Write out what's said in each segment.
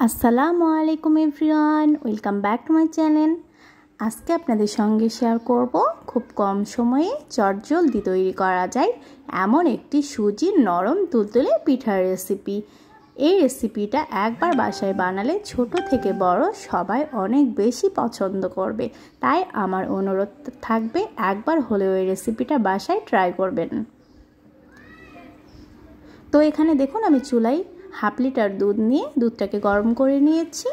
আসসালামু আলাইকুম everyone, welcome back to my channel. আজকে আপনাদের সঙ্গে শেয়ার করব খুব কম সময়ে চটজলদি তৈরি করা যায় এমন একটি সুজির নরম তুলতুলে পিঠার রেসিপি। এই রেসিপিটা একবার বাসায় বানালে ছোট থেকে বড় সবাই অনেক বেশি পছন্দ করবে, তাই আমার অনুরোধ থাকবে একবার হলেও এই রেসিপিটা বাসায় ট্রাই করবেন। তো এখানে দেখুন আমি চুলায় হাফ লিটার দুধ নিয়ে দুধটাকে গরম করে নিয়েছি।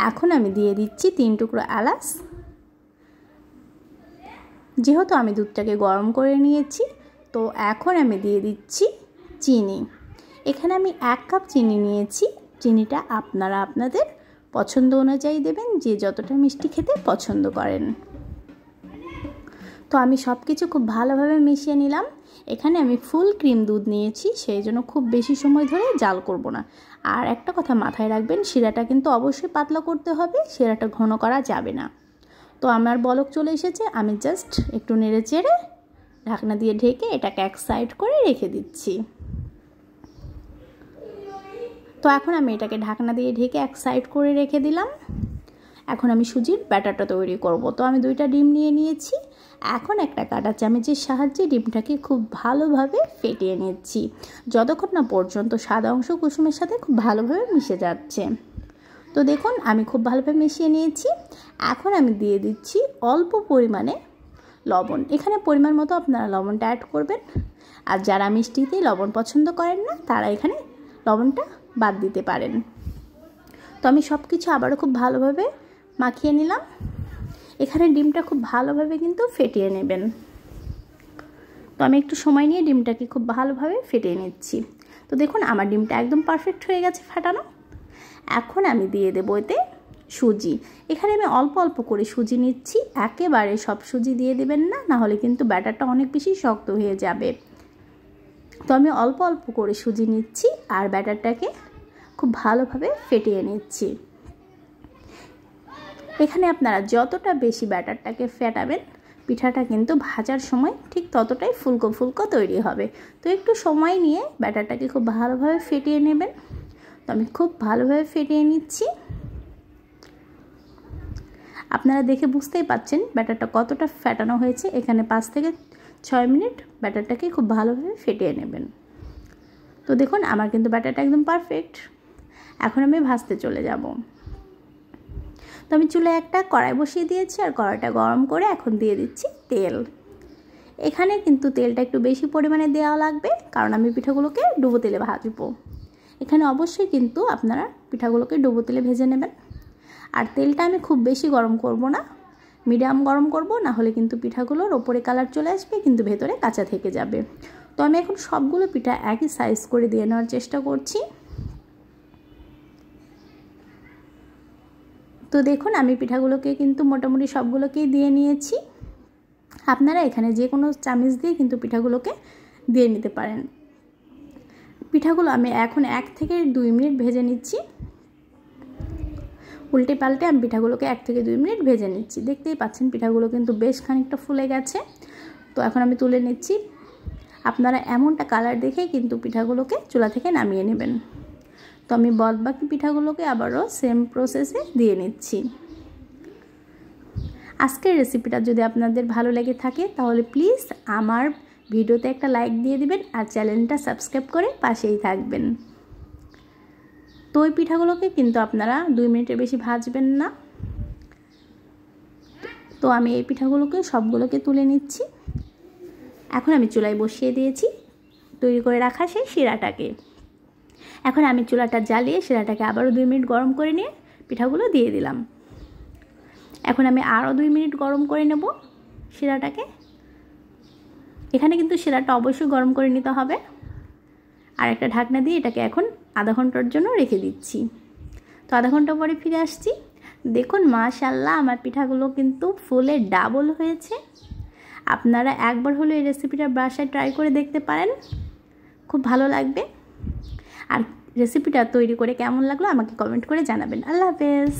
এখন আমি দিয়ে দিচ্ছি 3 টুকরো এলাচ। যেহেতু আমি দুধটাকে গরম করে নিয়েছি, তো এখন আমি দিয়ে দিচ্ছি চিনি। এখানে আমি 1 কাপ চিনি নিয়েছি। চিনিটা আপনারা আপনাদের পছন্দ অনুযায়ী দেবেন, যে যতটা মিষ্টি খেতে পছন্দ করেন। তো আমি সব কিছু খুব ভালোভাবে মিশিয়ে নিলাম। এখানে আমি ফুল ক্রিম দুধ নিয়েছি, সেই জন্য খুব বেশি সময় ধরে জাল করব না। আর একটা কথা মাথায় রাখবেন, শিরাটা কিন্তু অবশ্যই পাতলা করতে হবে, শিরাটা ঘন করা যাবে না। তো আমার বলক চলে এসেছে, আমি জাস্ট একটু নেড়ে চেড়ে ঢাকনা দিয়ে ঢেকে এটাকে এক সাইড করে রেখে দিচ্ছি। তো এখন আমি এটাকে ঢাকনা দিয়ে ঢেকে এক সাইড করে রেখে দিলাম। এখন আমি সুজির ব্যাটারটা তৈরি করব। তো আমি 2টা ডিম নিয়ে নিয়েছি। এখন একটা কাঁটা চামচের সাহায্যে ডিমটাকে খুব ভালোভাবে ফেটিয়ে নিচ্ছি, যতক্ষণ না পর্যন্ত সাদা অংশ কুসুমের সাথে খুব ভালোভাবে মিশে যাচ্ছে। তো দেখুন আমি খুব ভালোভাবে মিশিয়ে নিয়েছি। এখন আমি দিয়ে দিচ্ছি অল্প পরিমাণে লবণ। এখানে পরিমাণ মতো আপনারা লবণটা অ্যাড করবেন। আর যারা মিষ্টিতে লবণ পছন্দ করেন না, তারা এখানে লবণটা বাদ দিতে পারেন। তো আমি সব কিছু আবারও খুব ভালোভাবে মাখিয়ে নিলাম। এখানে ডিমটা খুব ভালোভাবে কিন্তু ফেটিয়ে নেবেন। তো আমি একটু সময় নিয়ে ডিমটাকে খুব ভালোভাবে ফেটিয়ে নিচ্ছি। তো দেখুন আমার ডিমটা একদম পারফেক্ট হয়ে গেছে ফাটানো। এখন আমি দিয়ে দেবো এতে সুজি। এখানে আমি অল্প অল্প করে সুজি নিচ্ছি, একেবারে সব সুজি দিয়ে দেবেন না, নাহলে কিন্তু ব্যাটারটা অনেক বেশি শক্ত হয়ে যাবে। তো আমি অল্প অল্প করে সুজি নিচ্ছি আর ব্যাটারটাকে খুব ভালোভাবে ফেটিয়ে নিচ্ছি। এখানে আপনারা যতটা বেশি ব্যাটারটাকে ফেটাবেন, পিঠাটা কিন্তু ভাজার সময় ঠিক ততটাই ফুলকো ফুলকো তৈরি হবে। তো একটু সময় নিয়ে ব্যাটারটাকে খুব ভালোভাবে ফেটিয়ে নেবেন। তো আমি খুব ভালোভাবে ফেটিয়ে নিচ্ছি। আপনারা দেখে বুঝতেই পাচ্ছেন ব্যাটারটা কতটা ফেটানো হয়েছে। এখানে 5 থেকে 6 মিনিট ব্যাটারটাকে খুব ভালোভাবে ফেটিয়ে নেবেন। তো দেখুন আমার কিন্তু ব্যাটারটা একদম পারফেক্ট। এখন আমি ভাজতে চলে যাব। তো আমি চুলায় একটা কড়াই বসিয়ে দিয়েছি আর কড়াইটা গরম করে এখন দিয়ে দিচ্ছি তেল। এখানে কিন্তু তেলটা একটু বেশি পরিমাণে দেওয়া লাগবে, কারণ আমি পিঠাগুলোকে ডুবো তেলে ভাজবো। এখানে অবশ্যই কিন্তু আপনারা পিঠাগুলোকে ডুবো তেলে ভেজে নেবেন। আর তেলটা আমি খুব বেশি গরম করব না, মিডিয়াম গরম করব, না হলে কিন্তু পিঠাগুলোর ওপরে কালার চলে আসবে কিন্তু ভেতরে কাঁচা থেকে যাবে। তো আমি এখন সবগুলো পিঠা একই সাইজ করে দিয়ে নেওয়ার চেষ্টা করছি। তো দেখুন আমি পিঠাগুলোকে কিন্তু মোটামুটি সবগুলোকেই দিয়ে নিয়েছি। আপনারা এখানে যে কোনো চামচ দিয়ে কিন্তু পিঠাগুলোকে দিয়ে নিতে পারেন। পিঠাগুলো আমি এখন 1 থেকে 2 মিনিট ভেজে নিচ্ছি। উল্টে পাল্টে আমি পিঠাগুলোকে 1 থেকে 2 মিনিট ভেজে নিচ্ছি। দেখতেই পাচ্ছেন পিঠাগুলো কিন্তু বেশ খানিকটা ফুলে গেছে। তো এখন আমি তুলে নিচ্ছি। আপনারা এমনটা কালার দেখেই কিন্তু পিঠাগুলোকে চুলা থেকে নামিয়ে নেবেন। তো আমি বাকি পিঠাগুলোকে আবারও সেম প্রসেসে দিয়ে নিচ্ছি। আজকের রেসিপিটা যদি আপনাদের ভালো লেগে থাকে, তাহলে প্লিজ আমার ভিডিওতে একটা লাইক দিয়ে দিবেন আর চ্যানেলটা সাবস্ক্রাইব করে পাশেই থাকবেন। তো ওই পিঠাগুলোকে কিন্তু আপনারা 2 মিনিটের বেশি ভাজবেন না। তো আমি এই পিঠাগুলোকে সবগুলোকে তুলে নিচ্ছি। এখন আমি চুলায় বসিয়ে দিয়েছি তৈরি করে রাখা সেই শিরাটাকে। এখন আমি চুলাটা জ্বালিয়ে শিরাটাকে আবারও 2 মিনিট গরম করে নিয়ে পিঠাগুলো দিয়ে দিলাম। এখন আমি আরও 2 মিনিট গরম করে নেব শিরাটাকে। এখানে কিন্তু শিরাটা অবশ্যই গরম করে নিতে হবে। আর একটা ঢাকনা দিয়ে এটাকে এখন আধা ঘন্টার জন্য রেখে দিচ্ছি। তো আধা ঘন্টা পরে ফিরে আসছি। দেখুন মাশাআল্লাহ আমার পিঠাগুলো কিন্তু ফুলে ডাবল হয়েছে। আপনারা একবার হলে এই রেসিপিটা বাসায় ট্রাই করে দেখতে পারেন, খুব ভালো লাগবে। আর রেসিপিটা তৈরি করে কেমন লাগলো আমাকে কমেন্ট করে জানাবেন। আল্লাহ হাফেজ।